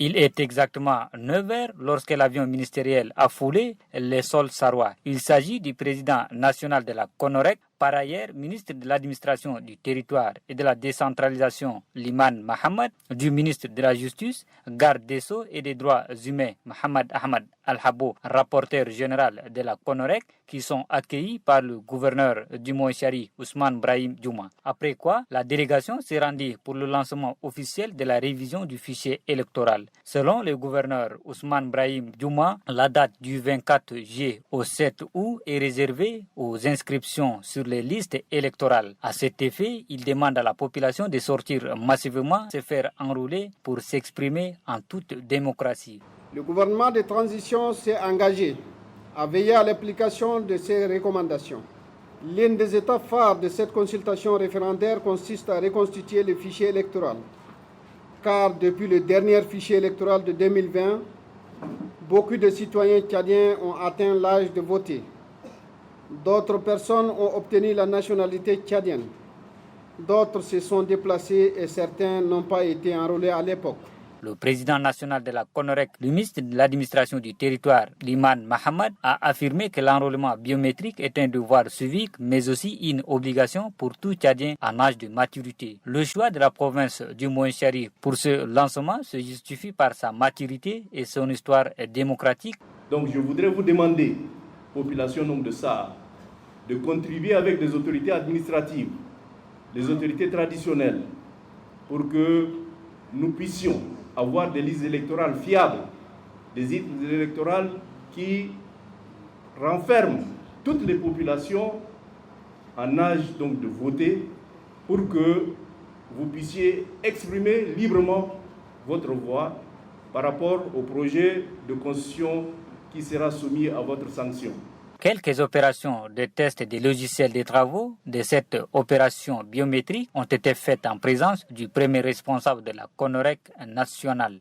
Il est exactement 9 heures lorsque l'avion ministériel a foulé les sols sarrois. Il s'agit du président national de la CONOREC, par ailleurs ministre de l'administration du territoire et de la décentralisation Liman Mohamed, du ministre de la Justice, garde des Sceaux et des droits humains Mohamed Ahmad Al-Habo, rapporteur général de la CONOREC, qui sont accueillis par le gouverneur du Moïchari, Ousmane Brahim Djouma. Après quoi, la délégation s'est rendue pour le lancement officiel de la révision du fichier électoral. Selon le gouverneur Ousmane Brahim Djouma, la date du 24 juillet au 7 août est réservée aux inscriptions sur les listes électorales. À cet effet, il demande à la population de sortir massivement, se faire enrôler pour s'exprimer en toute démocratie. Le gouvernement de transition s'est engagé à veiller à l'application de ces recommandations. L'une des étapes phares de cette consultation référendaire consiste à reconstituer le fichier électoral. Car depuis le dernier fichier électoral de 2020, beaucoup de citoyens tchadiens ont atteint l'âge de voter. D'autres personnes ont obtenu la nationalité tchadienne. D'autres se sont déplacés et certains n'ont pas été enrôlés à l'époque. Le président national de la CONOREC, le ministre de l'administration du territoire, Liman Mohamed, a affirmé que l'enrôlement biométrique est un devoir civique, mais aussi une obligation pour tout Tchadien en âge de maturité. Le choix de la province du Moïchari pour ce lancement se justifie par sa maturité et son histoire démocratique. Donc je voudrais vous demander, population donc de Sahara, de contribuer avec des autorités administratives, les autorités traditionnelles, pour que nous puissions avoir des listes électorales fiables, des listes électorales qui renferment toutes les populations en âge donc de voter, pour que vous puissiez exprimer librement votre voix par rapport au projet de constitution qui sera soumis à votre sanction. Quelques opérations de test des logiciels des travaux de cette opération biométrique ont été faites en présence du premier responsable de la CONOREC nationale.